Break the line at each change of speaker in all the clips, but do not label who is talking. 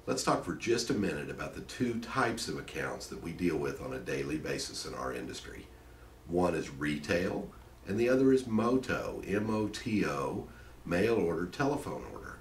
Let's talk for just a minute about the two types of accounts that we deal with on a daily basis in our industry. One is retail and the other is MOTO, M-O-T-O, mail order telephone order.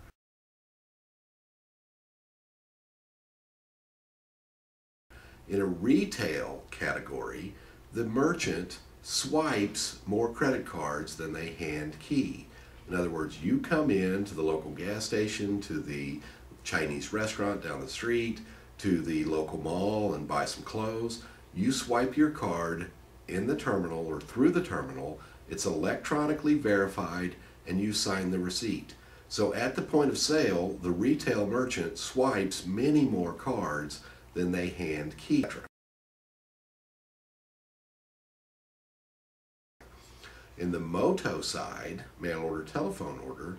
In a retail category, the merchant swipes more credit cards than they hand key. In other words, you come in to the local gas station, to the Chinese restaurant down the street, to the local mall and buy some clothes. You swipe your card in the terminal or through the terminal, it's electronically verified, and you sign the receipt. So at the point of sale, the retail merchant swipes many more cards than they hand key. In the MOTO side, mail order telephone order,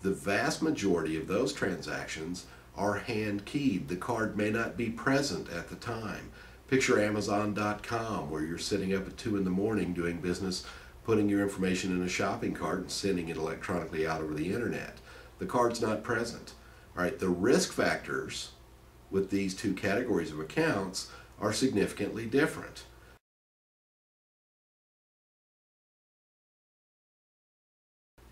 the vast majority of those transactions are hand keyed. The card may not be present at the time. Picture Amazon.com, where you're sitting up at 2 in the morning doing business, putting your information in a shopping cart and sending it electronically out over the internet. The card's not present. All right, the risk factors with these two categories of accounts are significantly different.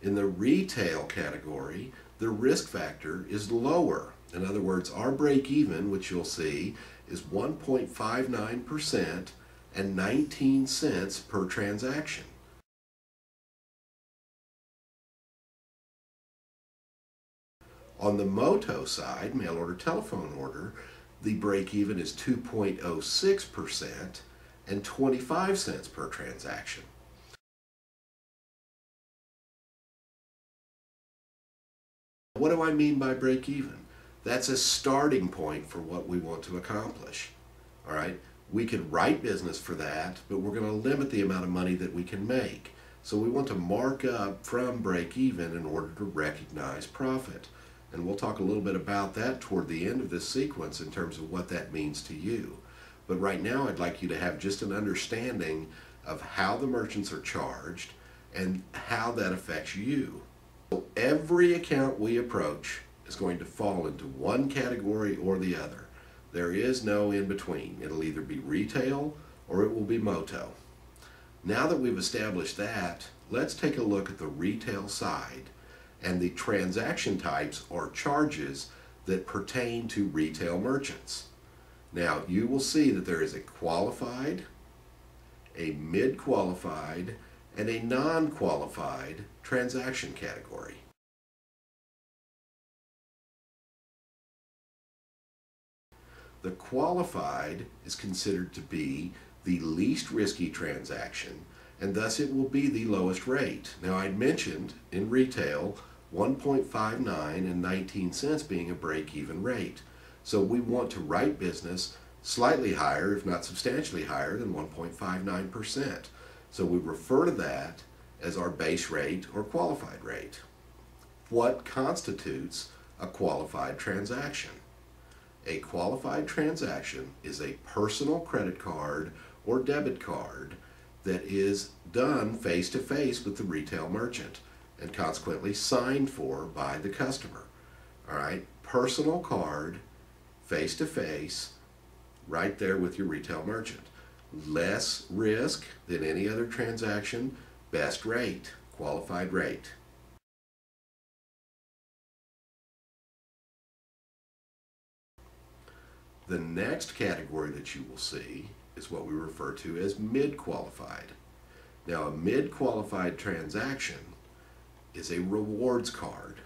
In the retail category, the risk factor is lower. In other words, our break even, which you'll see, is 1.59% and 19 cents per transaction. On the MOTO side, mail order telephone order, the break even is 2.06% and 25 cents per transaction. What do I mean by break even? That's a starting point for what we want to accomplish. All right, we could write business for that, but we're going to limit the amount of money that we can make. So we want to mark up from break even in order to recognize profit. And we'll talk a little bit about that toward the end of this sequence in terms of what that means to you. But right now I'd like you to have just an understanding of how the merchants are charged and how that affects you. So every account we approach is going to fall into one category or the other. There is no in between. It'll either be retail or it will be MOTO. Now that we've established that, let's take a look at the retail side and the transaction types or charges that pertain to retail merchants. Now you will see that there is a qualified, a mid-qualified, and a non-qualified transaction category. The qualified is considered to be the least risky transaction, and thus it will be the lowest rate. Now I'd mentioned in retail 1.59 and 19 cents being a break-even rate. So we want to write business slightly higher, if not substantially higher, than 1.59%. So we refer to that as our base rate or qualified rate. What constitutes a qualified transaction? A qualified transaction is a personal credit card or debit card that is done face-to-face with the retail merchant and consequently signed for by the customer. All right, personal card, face-to-face, right there with your retail merchant. Less risk than any other transaction, best rate, qualified rate. The next category that you will see is what we refer to as mid-qualified. Now a mid-qualified transaction is a rewards card.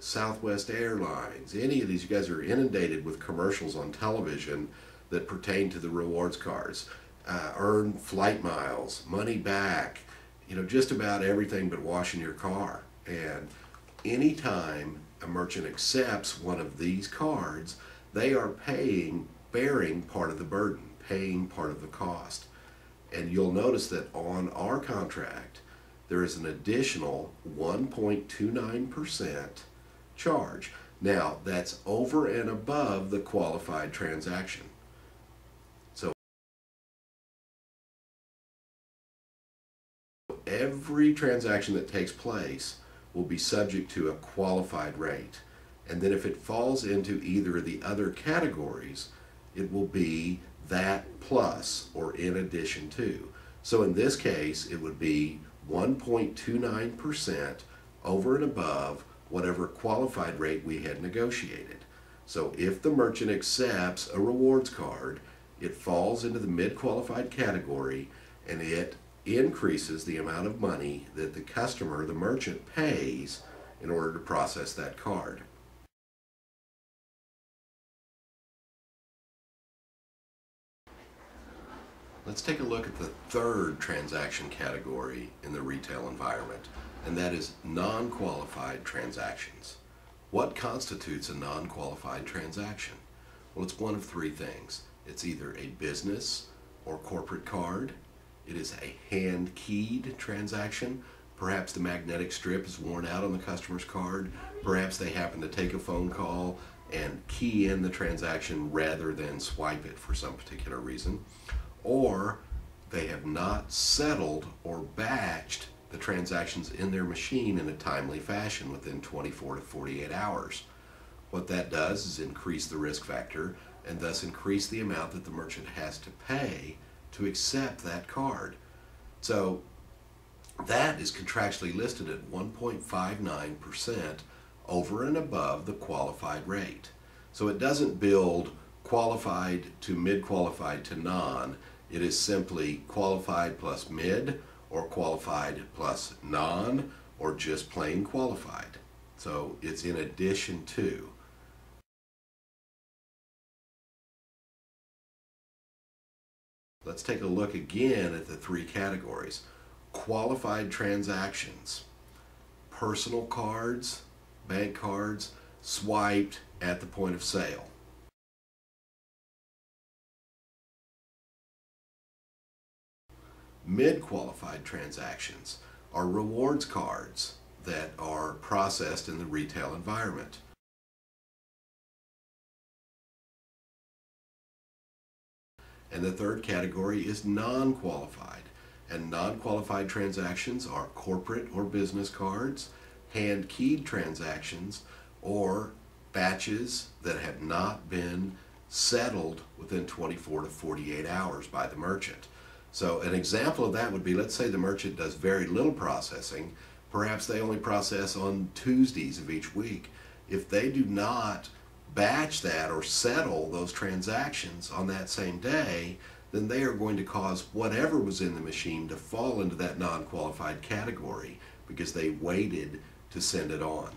Southwest Airlines, any of these, you guys are inundated with commercials on television that pertain to the rewards cards. Earn flight miles, money back, you know, just about everything but washing your car. And anytime a merchant accepts one of these cards, they are bearing part of the burden, paying part of the cost. And you'll notice that on our contract, there is an additional 1.29% charge. Now, that's over and above the qualified transaction. So every transaction that takes place will be subject to a qualified rate. And then if it falls into either of the other categories, it will be that plus or in addition to. So in this case, it would be 1.29% over and above whatever qualified rate we had negotiated. So if the merchant accepts a rewards card, it falls into the mid-qualified category and it increases the amount of money that the customer, the merchant, pays in order to process that card. Let's take a look at the third transaction category in the retail environment, and that is non-qualified transactions. What constitutes a non-qualified transaction? Well, it's one of three things. It's either a business or corporate card. It is a hand-keyed transaction. Perhaps the magnetic strip is worn out on the customer's card. Perhaps they happen to take a phone call and key in the transaction rather than swipe it for some particular reason. Or they have not settled or batched the transactions in their machine in a timely fashion within 24 to 48 hours. What that does is increase the risk factor and thus increase the amount that the merchant has to pay to accept that card. So that is contractually listed at 1.59% over and above the qualified rate. So it doesn't build qualified to mid-qualified to non. It is simply qualified plus mid, or qualified plus non, or just plain qualified. So it's in addition to. Let's take a look again at the three categories. Qualified transactions, personal cards, bank cards, swiped at the point of sale. Mid-qualified transactions are rewards cards that are processed in the retail environment. And the third category is non-qualified. And non-qualified transactions are corporate or business cards, hand-keyed transactions, or batches that have not been settled within 24 to 48 hours by the merchant. So an example of that would be, let's say the merchant does very little processing. Perhaps they only process on Tuesdays of each week. If they do not batch that or settle those transactions on that same day, then they are going to cause whatever was in the machine to fall into that non-qualified category because they waited to send it on.